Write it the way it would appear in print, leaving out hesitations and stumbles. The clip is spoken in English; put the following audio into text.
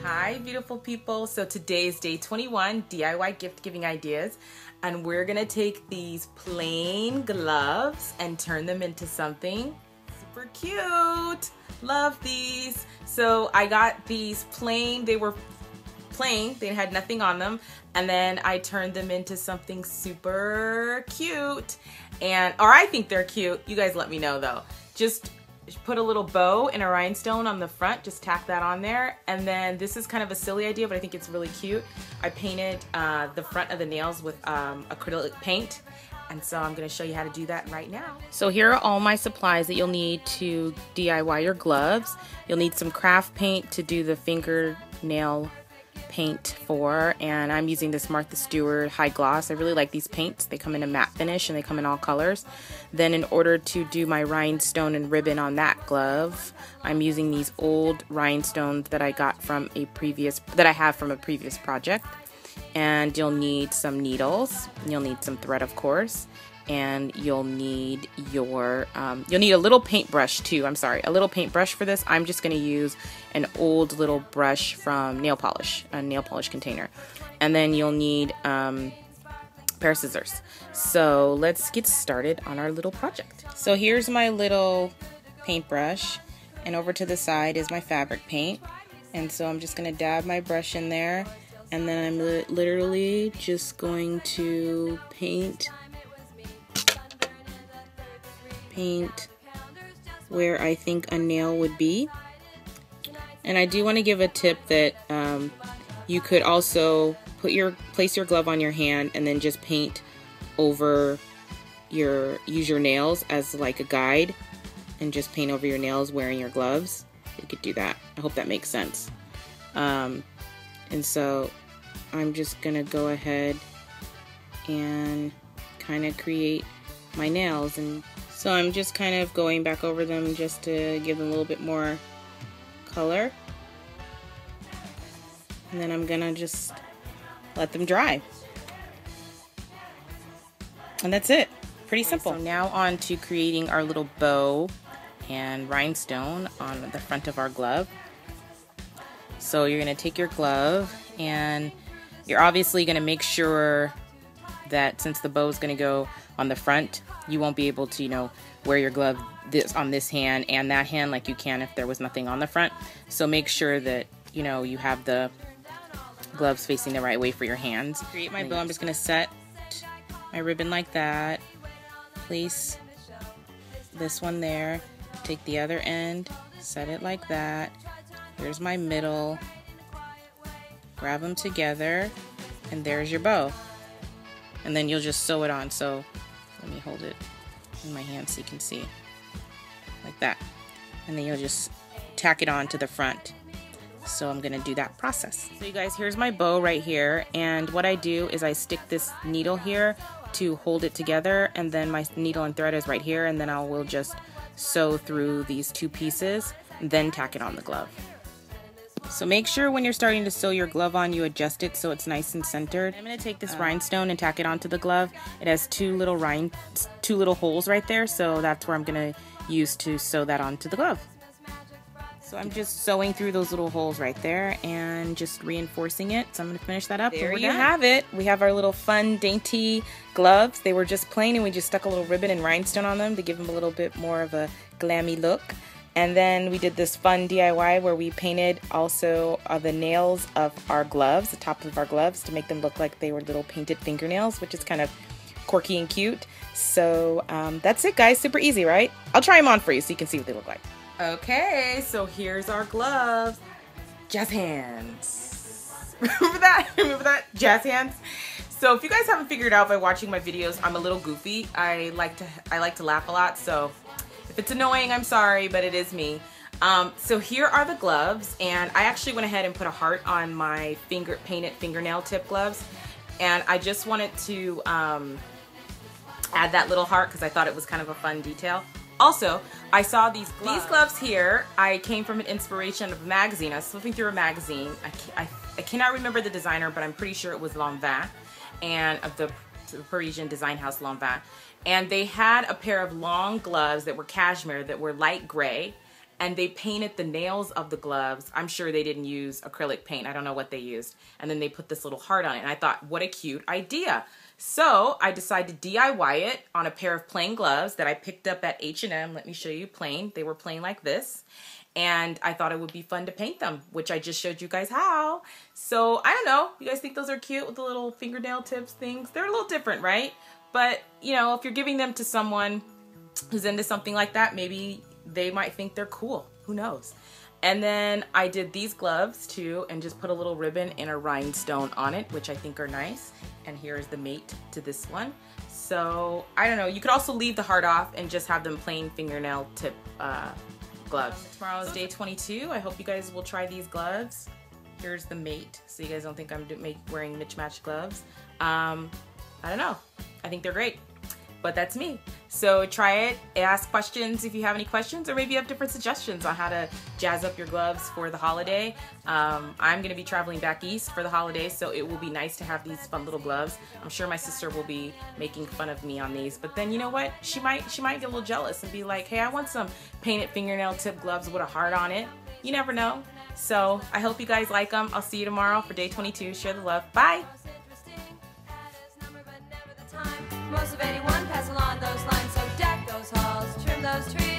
Hi beautiful people, so today is day 21, DIY gift giving ideas, and we're gonna take these plain gloves and turn them into something super cute. Love these. So I got these plain, they were plain, they had nothing on them, and then I turned them into something super cute, or I think they're cute. You guys let me know though. Just put a little bow and a rhinestone on the front, just tack that on there, and then this is kind of a silly idea, but I think it's really cute. I painted the front of the nails with acrylic paint, and so I'm going to show you how to do that right now. So here are all my supplies that you'll need to DIY your gloves. You'll need some craft paint to do the fingernail paint for, and I'm using this Martha Stewart high gloss. I really like these paints. They come in a matte finish and they come in all colors. Then in order to do my rhinestone and ribbon on that glove, I'm using these old rhinestones that I got from a previous project. And you'll need some needles, you'll need some thread of course, and you'll need your you'll need a little paintbrush too. I'm sorry, a little paintbrush for this. I'm just going to use an old little brush from nail polish, a nail polish container. And then you'll need a pair of scissors. So let's get started on our little project. So here's my little paintbrush, and over to the side is my fabric paint. And so I'm just going to dab my brush in there, and then I'm literally just going to paint where I think a nail would be. And I do want to give a tip that you could also place your glove on your hand and then just paint over use your nails as like a guide, and just paint over your nails wearing your gloves. You could do that. I hope that makes sense. And so I'm just gonna go ahead and kind of create my nails, and so I'm just kind of going back over them just to give them a little bit more color, and then I'm gonna just let them dry, and that's it. Pretty simple. So now on to creating our little bow and rhinestone on the front of our glove. So you're gonna take your glove, and you're obviously gonna make sure that since the bow is gonna go on the front, you won't be able to, wear your glove on this hand and that hand like you can if there was nothing on the front. So make sure that, you have the gloves facing the right way for your hands. To create my bow, I'm just gonna set my ribbon like that, place this one there, take the other end, set it like that. Here's my middle, grab them together, and there's your bow. And then you'll just sew it on. So let me hold it in my hand so you can see, like that. And then you'll just tack it on to the front. So I'm gonna do that process. So you guys, here's my bow right here, and what I do is I stick this needle here to hold it together, and then my needle and thread is right here, and then I will just sew through these two pieces, and then tack it on the glove. So make sure when you're starting to sew your glove on, you adjust it so it's nice and centered. I'm going to take this rhinestone and tack it onto the glove. It has two little holes right there, so that's where I'm going to use to sew that onto the glove. So I'm just sewing through those little holes right there and just reinforcing it. So I'm going to finish that up. There you have it. We have our little fun, dainty gloves. They were just plain, and we just stuck a little ribbon and rhinestone on them to give them a little bit more of a glammy look. And then we did this fun DIY where we painted also the nails of our gloves, the top of our gloves, to make them look like they were little painted fingernails, which is kind of quirky and cute. So that's it, guys. Super easy, right? I'll try them on for you so you can see what they look like. Okay, so here's our gloves. Jazz hands. Remember that? Remember that? Jazz hands. So if you guys haven't figured out by watching my videos, I'm a little goofy. I like to laugh a lot, so if it's annoying, I'm sorry, but it is me. So here are the gloves, and I actually went ahead and put a heart on my painted fingernail tip gloves, and I just wanted to add that little heart because I thought it was kind of a fun detail. Also, I saw these gloves here. I came from an inspiration of a magazine. I was flipping through a magazine. I cannot remember the designer, but I'm pretty sure it was Lanvin, and of the Parisian design house Lanvin. And they had a pair of long gloves that were cashmere that were light gray, and they painted the nails of the gloves. I'm sure they didn't use acrylic paint. I don't know what they used. And then they put this little heart on it. And I thought, what a cute idea. So I decided to DIY it on a pair of plain gloves that I picked up at H&M. Let me show you plain. They were plain like this. And I thought it would be fun to paint them, which I just showed you guys how. So I don't know. You guys think those are cute with the little fingernail tips things? They're a little different, right? But, you know, if you're giving them to someone who's into something like that, maybe they might think they're cool. Who knows? And then I did these gloves too and just put a little ribbon and a rhinestone on it, which I think are nice. And here's the mate to this one. So I don't know. You could also leave the heart off and just have them plain fingernail tip gloves. Tomorrow is day 22. I hope you guys will try these gloves. Here's the mate, so you guys don't think I'm wearing mismatched gloves. I don't know. I think they're great, but that's me. So try it, ask questions if you have any questions, or maybe you have different suggestions on how to jazz up your gloves for the holiday. I'm gonna be traveling back east for the holidays, so it will be nice to have these fun little gloves. I'm sure my sister will be making fun of me on these, but then you know what? She might get a little jealous and be like, hey, I want some painted fingernail tip gloves with a heart on it. You never know. So I hope you guys like them. I'll see you tomorrow for day 22. Share the love. Bye. Most of anyone pass along those lines, so deck those halls, trim those trees.